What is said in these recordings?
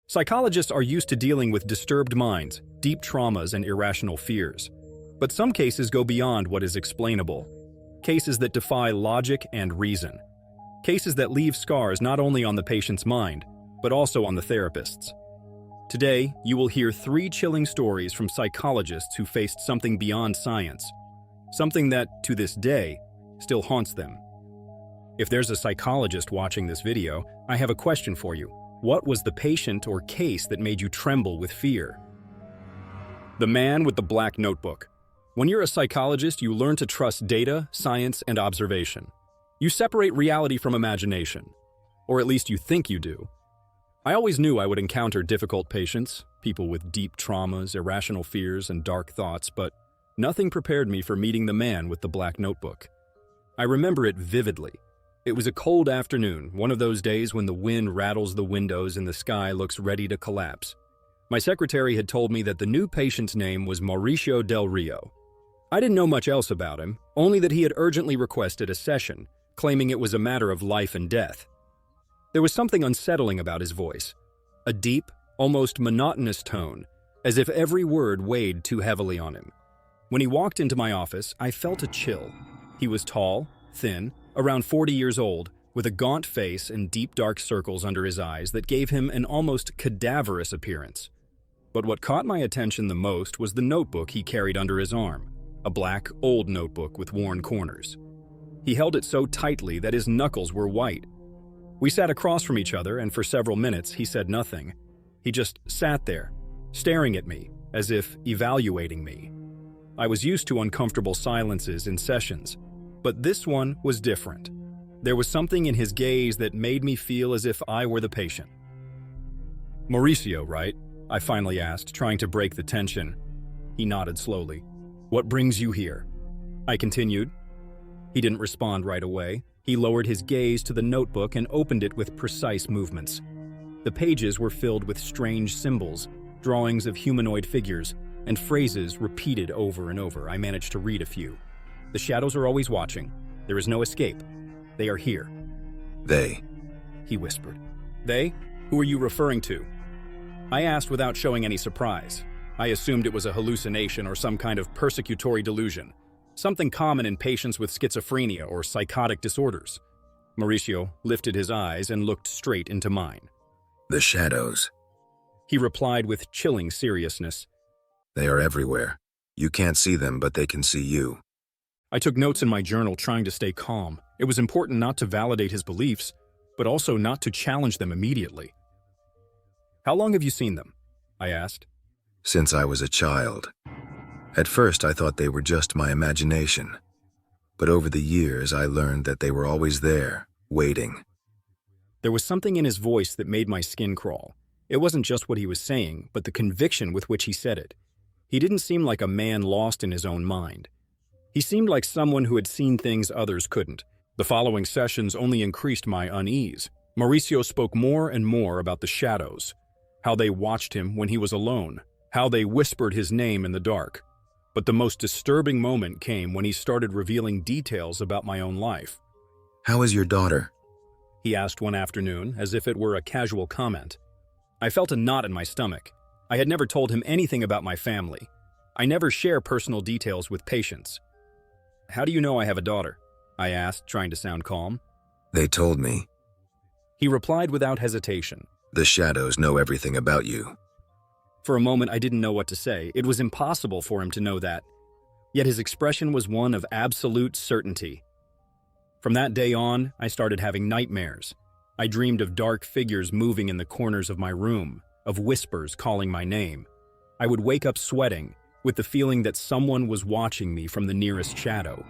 Psychologists are used to dealing with disturbed minds, deep traumas, and irrational fears. But some cases go beyond what is explainable. Cases that defy logic and reason. Cases that leave scars not only on the patient's mind, but also on the therapist's. Today, you will hear 3 chilling stories from psychologists who faced something beyond science, something that, to this day, still haunts them. If there's a psychologist watching this video, I have a question for you. What was the patient or case that made you tremble with fear? The man with the black notebook. When you're a psychologist, you learn to trust data, science, and observation. You separate reality from imagination, or at least you think you do. I always knew I would encounter difficult patients, people with deep traumas, irrational fears, and dark thoughts, but nothing prepared me for meeting the man with the black notebook. I remember it vividly. It was a cold afternoon, one of those days when the wind rattles the windows and the sky looks ready to collapse. My secretary had told me that the new patient's name was Mauricio Del Rio. I didn't know much else about him, only that he had urgently requested a session, claiming it was a matter of life and death. There was something unsettling about his voice, a deep, almost monotonous tone, as if every word weighed too heavily on him. When he walked into my office, I felt a chill. He was tall, thin, around 40 years old, with a gaunt face and deep dark circles under his eyes that gave him an almost cadaverous appearance. But what caught my attention the most was the notebook he carried under his arm, a black, old notebook with worn corners. He held it so tightly that his knuckles were white. We sat across from each other, and for several minutes he said nothing. He just sat there, staring at me, as if evaluating me. I was used to uncomfortable silences in sessions, but this one was different. There was something in his gaze that made me feel as if I were the patient. "Mauricio, right?" I finally asked, trying to break the tension. He nodded slowly. "What brings you here?" I continued. He didn't respond right away. He lowered his gaze to the notebook and opened it with precise movements. The pages were filled with strange symbols, drawings of humanoid figures, and phrases repeated over and over. I managed to read a few. "The shadows are always watching. There is no escape. They are here." They, he whispered. "They? Who are you referring to?" I asked without showing any surprise. I assumed it was a hallucination or some kind of persecutory delusion, something common in patients with schizophrenia or psychotic disorders. Mauricio lifted his eyes and looked straight into mine. the shadows. He replied with chilling seriousness. They are everywhere. You can't see them, but they can see you. I took notes in my journal, trying to stay calm. It was important not to validate his beliefs, but also not to challenge them immediately. "How long have you seen them?" I asked. Since I was a child. At first I thought they were just my imagination. But over the years I learned that they were always there, waiting. There was something in his voice that made my skin crawl. It wasn't just what he was saying, but the conviction with which he said it. He didn't seem like a man lost in his own mind. He seemed like someone who had seen things others couldn't. The following sessions only increased my unease. Mauricio spoke more and more about the shadows, how they watched him when he was alone, how they whispered his name in the dark. But the most disturbing moment came when he started revealing details about my own life. How is your daughter? He asked one afternoon, as if it were a casual comment. I felt a knot in my stomach. I had never told him anything about my family. I never share personal details with patients. "How do you know I have a daughter?" I asked, trying to sound calm. They told me. He replied without hesitation. The shadows know everything about you. For a moment, I didn't know what to say. It was impossible for him to know that. Yet his expression was one of absolute certainty. From that day on, I started having nightmares. I dreamed of dark figures moving in the corners of my room, of whispers calling my name. I would wake up sweating, with the feeling that someone was watching me from the nearest shadow.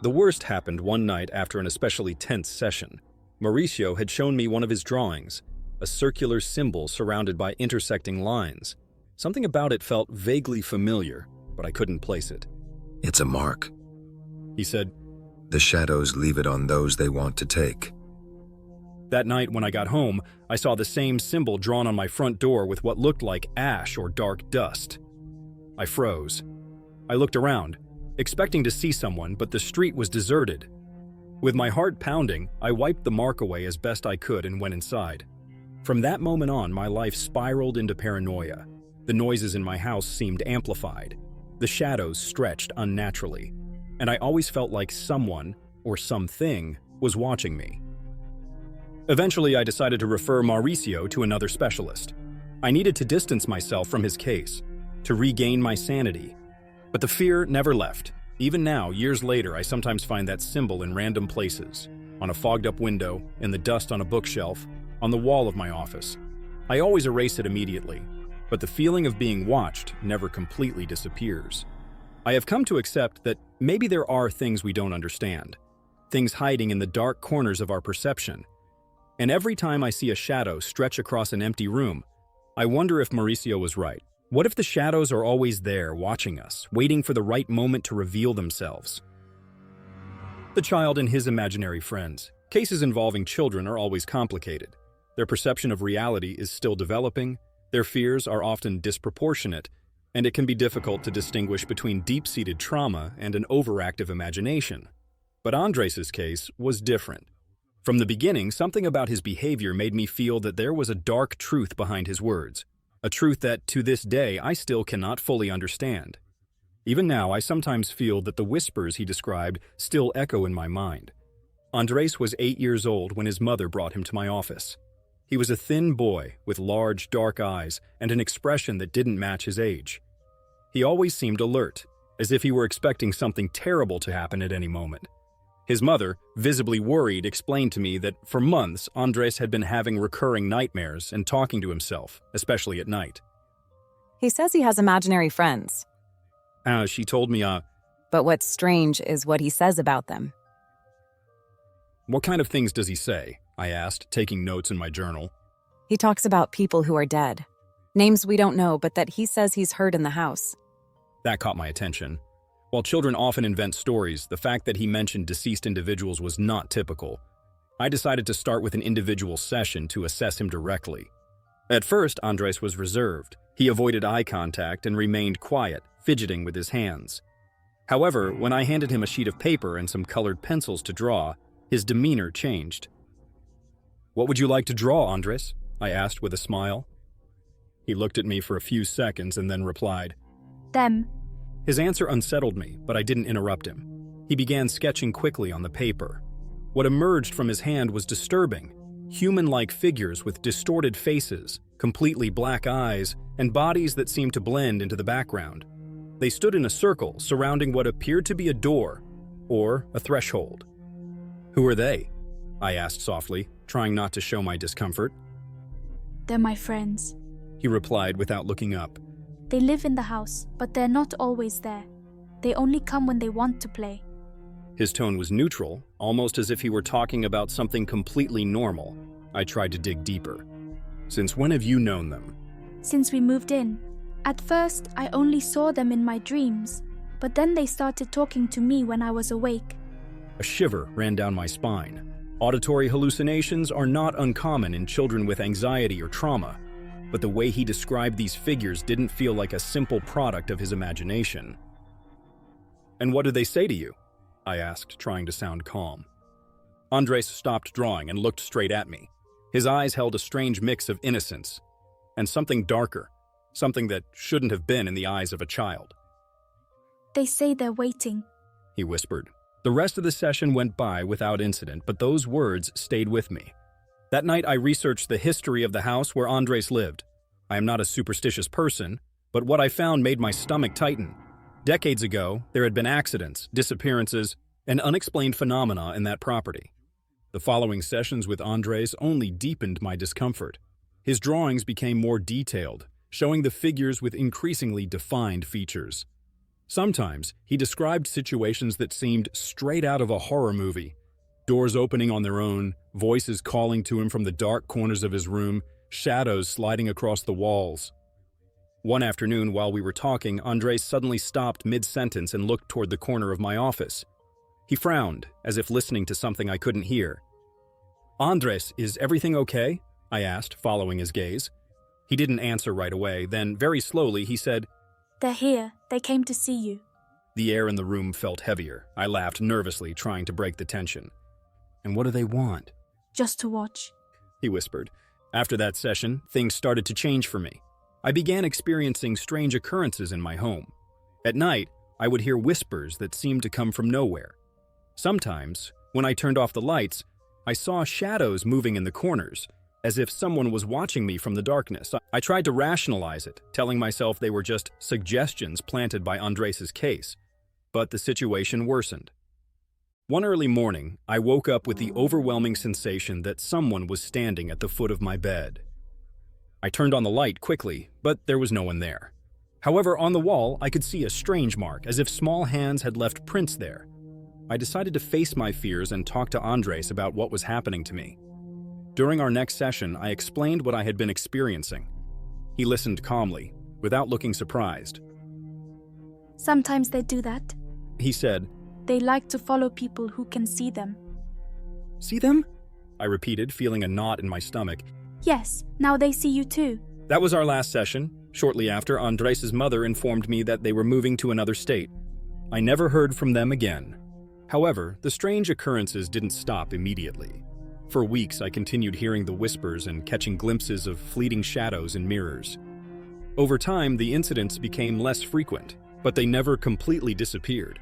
The worst happened one night after an especially tense session. Mauricio had shown me one of his drawings, a circular symbol surrounded by intersecting lines. Something about it felt vaguely familiar, but I couldn't place it. It's a mark. He said, The shadows leave it on those they want to take. That night when I got home, I saw the same symbol drawn on my front door with what looked like ash or dark dust. I froze. I looked around, expecting to see someone, but the street was deserted. With my heart pounding, I wiped the mark away as best I could and went inside. From that moment on, my life spiraled into paranoia. The noises in my house seemed amplified. The shadows stretched unnaturally, and I always felt like someone, or something, was watching me. Eventually, I decided to refer Mauricio to another specialist. I needed to distance myself from his case, to regain my sanity. But the fear never left. Even now, years later, I sometimes find that symbol in random places, on a fogged-up window, in the dust on a bookshelf, on the wall of my office. I always erase it immediately, but the feeling of being watched never completely disappears. I have come to accept that maybe there are things we don't understand, things hiding in the dark corners of our perception. And every time I see a shadow stretch across an empty room, I wonder if Mauricio was right. What if the shadows are always there, watching us, waiting for the right moment to reveal themselves? The child and his imaginary friends. Cases involving children are always complicated. Their perception of reality is still developing, their fears are often disproportionate, and it can be difficult to distinguish between deep-seated trauma and an overactive imagination. But Andres' case was different. From the beginning, something about his behavior made me feel that there was a dark truth behind his words, a truth that, to this day, I still cannot fully understand. Even now, I sometimes feel that the whispers he described still echo in my mind. Andres was 8 years old when his mother brought him to my office. He was a thin boy with large, dark eyes and an expression that didn't match his age. He always seemed alert, as if he were expecting something terrible to happen at any moment. His mother, visibly worried, explained to me that for months Andres had been having recurring nightmares and talking to himself, especially at night. He says he has imaginary friends. She told me, But what's strange is what he says about them. What kind of things does he say? I asked, taking notes in my journal. He talks about people who are dead. Names we don't know, but that he says he's heard in the house. That caught my attention. While children often invent stories, the fact that he mentioned deceased individuals was not typical. I decided to start with an individual session to assess him directly. At first, Andres was reserved. He avoided eye contact and remained quiet, fidgeting with his hands. However, when I handed him a sheet of paper and some colored pencils to draw, his demeanor changed. "What would you like to draw, Andres?" I asked with a smile. He looked at me for a few seconds and then replied, "Them." His answer unsettled me, but I didn't interrupt him. He began sketching quickly on the paper. What emerged from his hand was disturbing. Human-like figures with distorted faces, completely black eyes, and bodies that seemed to blend into the background. They stood in a circle surrounding what appeared to be a door, or a threshold. "Who are they?" I asked softly, trying not to show my discomfort. "They're my friends. He replied without looking up. They live in the house, but they're not always there. They only come when they want to play." His tone was neutral, almost as if he were talking about something completely normal. I tried to dig deeper. "Since when have you known them?" "Since we moved in. At first, I only saw them in my dreams, but then they started talking to me when I was awake." A shiver ran down my spine. Auditory hallucinations are not uncommon in children with anxiety or trauma, but the way he described these figures didn't feel like a simple product of his imagination. "And what did they say to you?" I asked, trying to sound calm. Andres stopped drawing and looked straight at me. His eyes held a strange mix of innocence and something darker, something that shouldn't have been in the eyes of a child. "They say they're waiting," he whispered. The rest of the session went by without incident, but those words stayed with me. That night, I researched the history of the house where Andres lived. I am not a superstitious person, but what I found made my stomach tighten. Decades ago, there had been accidents, disappearances, and unexplained phenomena in that property. The following sessions with Andres only deepened my discomfort. His drawings became more detailed, showing the figures with increasingly defined features. Sometimes, he described situations that seemed straight out of a horror movie. Doors opening on their own, voices calling to him from the dark corners of his room, shadows sliding across the walls. One afternoon, while we were talking, Andres suddenly stopped mid-sentence and looked toward the corner of my office. He frowned, as if listening to something I couldn't hear. "Andres, is everything okay?" I asked, following his gaze. He didn't answer right away. Then, very slowly, he said, "They're here. They came to see you." The air in the room felt heavier. I laughed nervously, trying to break the tension. "And what do they want?" "Just to watch." He whispered. After that session, things started to change for me. I began experiencing strange occurrences in my home. At night, I would hear whispers that seemed to come from nowhere. Sometimes, when I turned off the lights, I saw shadows moving in the corners, as if someone was watching me from the darkness. I tried to rationalize it, telling myself they were just suggestions planted by Andres' case, but the situation worsened. One early morning, I woke up with the overwhelming sensation that someone was standing at the foot of my bed. I turned on the light quickly, but there was no one there. However, on the wall, I could see a strange mark, as if small hands had left prints there. I decided to face my fears and talk to Andres about what was happening to me. During our next session, I explained what I had been experiencing. He listened calmly, without looking surprised. Sometimes they do that. He said, They like to follow people who can see them. "See them?" I repeated, feeling a knot in my stomach. Yes, now they see you too. That was our last session. Shortly after, Andres' mother informed me that they were moving to another state. I never heard from them again. However, the strange occurrences didn't stop immediately. For weeks, I continued hearing the whispers and catching glimpses of fleeting shadows in mirrors. Over time, the incidents became less frequent, but they never completely disappeared.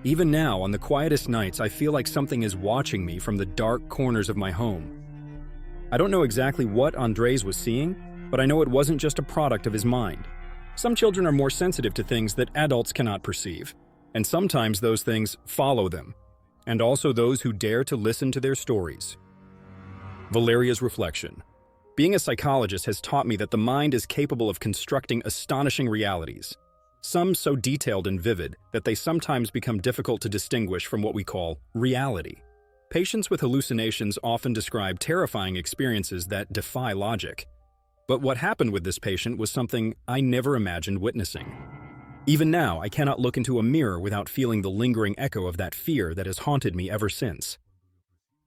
Even now, on the quietest nights, I feel like something is watching me from the dark corners of my home. I don't know exactly what Andres was seeing, but I know it wasn't just a product of his mind. Some children are more sensitive to things that adults cannot perceive, and sometimes those things follow them, and also those who dare to listen to their stories. Valeria's reflection. Being a psychologist has taught me that the mind is capable of constructing astonishing realities, some so detailed and vivid that they sometimes become difficult to distinguish from what we call reality. Patients with hallucinations often describe terrifying experiences that defy logic. But what happened with this patient was something I never imagined witnessing. Even now, I cannot look into a mirror without feeling the lingering echo of that fear that has haunted me ever since.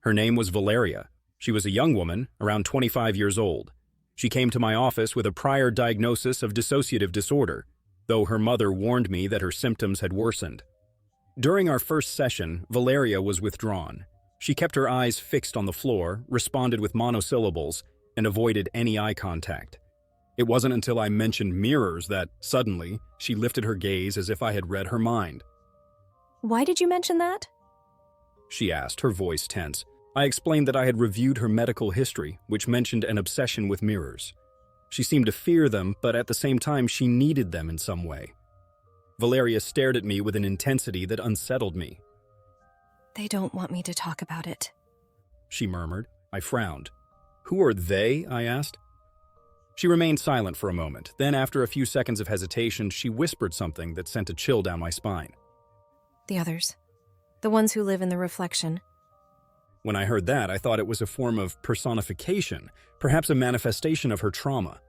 Her name was Valeria. She was a young woman, around 25 years old. She came to my office with a prior diagnosis of dissociative disorder, though her mother warned me that her symptoms had worsened. During our first session, Valeria was withdrawn. She kept her eyes fixed on the floor, responded with monosyllables, and avoided any eye contact. It wasn't until I mentioned mirrors that, suddenly, she lifted her gaze as if I had read her mind. "Why did you mention that?" She asked, her voice tense. I explained that I had reviewed her medical history, which mentioned an obsession with mirrors. She seemed to fear them, but at the same time she needed them in some way. Valeria stared at me with an intensity that unsettled me. "They don't want me to talk about it," she murmured. I frowned. "Who are they?" I asked. She remained silent for a moment. Then, after a few seconds of hesitation, she whispered something that sent a chill down my spine. "The others. The ones who live in the reflection." When I heard that, I thought it was a form of personification, perhaps a manifestation of her trauma.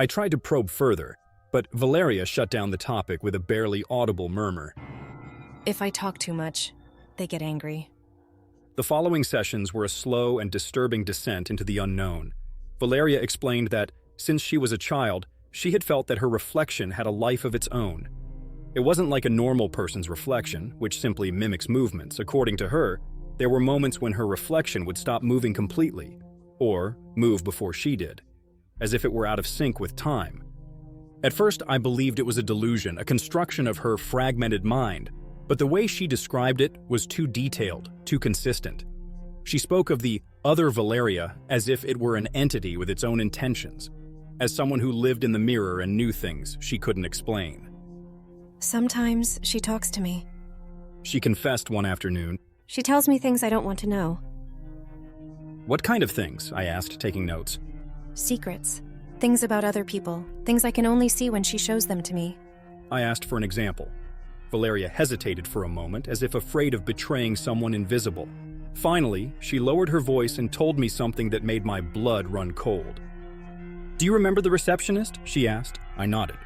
I tried to probe further, but Valeria shut down the topic with a barely audible murmur. "If I talk too much, they get angry." The following sessions were a slow and disturbing descent into the unknown. Valeria explained that, since she was a child, she had felt that her reflection had a life of its own. It wasn't like a normal person's reflection, which simply mimics movements. According to her, there were moments when her reflection would stop moving completely, or move before she did, as if it were out of sync with time. At first, I believed it was a delusion, a construction of her fragmented mind, but the way she described it was too detailed, too consistent. She spoke of the other Valeria as if it were an entity with its own intentions, as someone who lived in the mirror and knew things she couldn't explain. "Sometimes she talks to me. She confessed one afternoon. She tells me things I don't want to know. "What kind of things?" I asked, taking notes. Secrets. Things about other people. Things I can only see when she shows them to me." I asked for an example. Valeria hesitated for a moment, as if afraid of betraying someone invisible. Finally, she lowered her voice and told me something that made my blood run cold. "Do you remember the receptionist?" she asked. I nodded.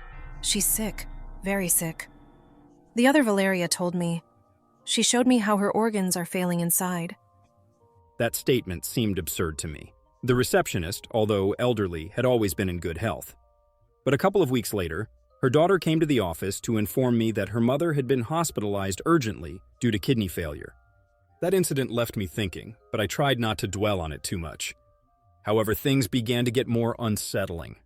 "She's sick. Very sick. The other Valeria told me. She showed me how her organs are failing inside." That statement seemed absurd to me. The receptionist, although elderly, had always been in good health. But a couple of weeks later, her daughter came to the office to inform me that her mother had been hospitalized urgently due to kidney failure. That incident left me thinking, but I tried not to dwell on it too much. However, things began to get more unsettling.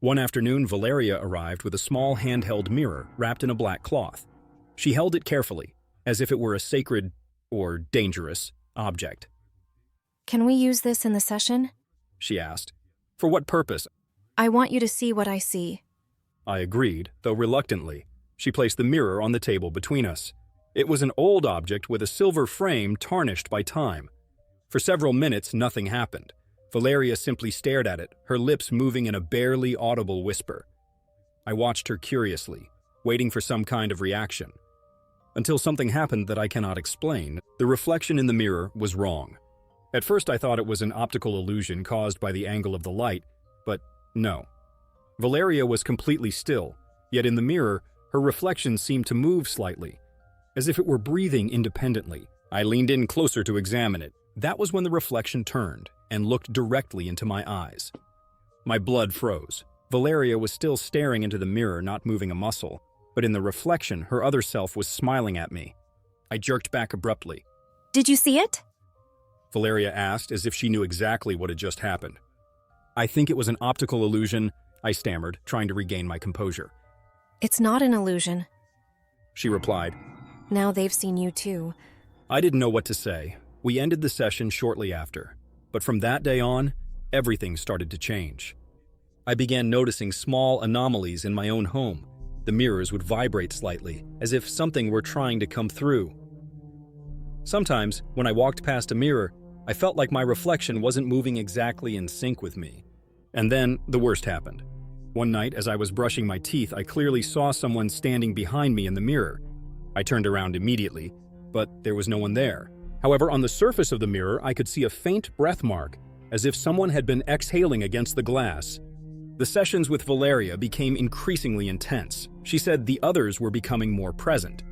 One afternoon, Valeria arrived with a small handheld mirror wrapped in a black cloth. She held it carefully, as if it were a sacred, or dangerous, object. Can we use this in the session? She asked. For what purpose? I want you to see what I see. I agreed, though reluctantly. She placed the mirror on the table between us. It was an old object with a silver frame tarnished by time. For several minutes, nothing happened. Valeria simply stared at it, her lips moving in a barely audible whisper. I watched her curiously, waiting for some kind of reaction. Until something happened that I cannot explain. The reflection in the mirror was wrong. At first I thought it was an optical illusion caused by the angle of the light, but no. Valeria was completely still, yet in the mirror, her reflection seemed to move slightly, as if it were breathing independently. I leaned in closer to examine it. That was when the reflection turned and looked directly into my eyes. My blood froze. Valeria was still staring into the mirror, not moving a muscle, but in the reflection, her other self was smiling at me. I jerked back abruptly. Did you see it? Valeria asked, as if she knew exactly what had just happened. I think it was an optical illusion, I stammered, trying to regain my composure. It's not an illusion. She replied. Now they've seen you too. I didn't know what to say. We ended the session shortly after, but from that day on, everything started to change. I began noticing small anomalies in my own home. The mirrors would vibrate slightly, as if something were trying to come through. Sometimes, when I walked past a mirror, I felt like my reflection wasn't moving exactly in sync with me. And then, the worst happened. One night, as I was brushing my teeth, I clearly saw someone standing behind me in the mirror. I turned around immediately, but there was no one there. However, on the surface of the mirror, I could see a faint breath mark, as if someone had been exhaling against the glass. The sessions with Valeria became increasingly intense. She said the others were becoming more present.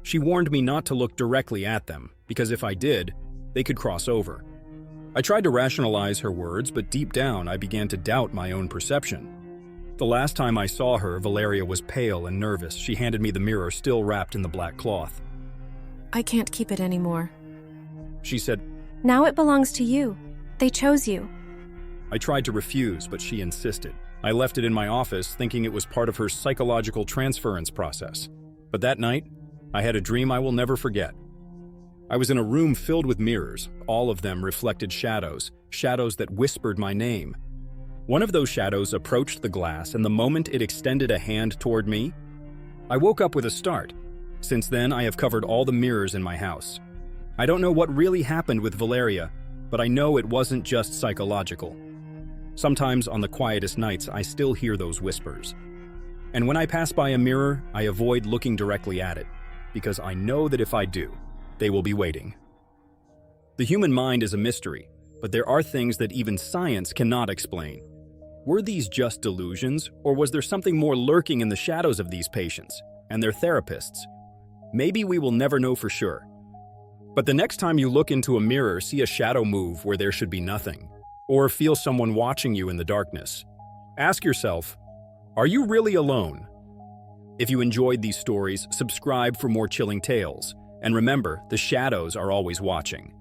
She warned me not to look directly at them, because if I did, they could cross over. I tried to rationalize her words, but deep down I began to doubt my own perception. The last time I saw her, Valeria was pale and nervous. She handed me the mirror still wrapped in the black cloth. I can't keep it anymore. She said, Now it belongs to you. They chose you. I tried to refuse, but she insisted. I left it in my office, thinking it was part of her psychological transference process. But that night, I had a dream I will never forget. I was in a room filled with mirrors. All of them reflected shadows, shadows that whispered my name. One of those shadows approached the glass, and the moment it extended a hand toward me, I woke up with a start. Since then, I have covered all the mirrors in my house. I don't know what really happened with Valeria, but I know it wasn't just psychological. Sometimes on the quietest nights, I still hear those whispers. And when I pass by a mirror, I avoid looking directly at it, because I know that if I do, they will be waiting. The human mind is a mystery, but there are things that even science cannot explain. Were these just delusions, or was there something more lurking in the shadows of these patients and their therapists? Maybe we will never know for sure. But the next time you look into a mirror, see a shadow move where there should be nothing, or feel someone watching you in the darkness, ask yourself, are you really alone? If you enjoyed these stories, subscribe for more chilling tales. And remember, the shadows are always watching.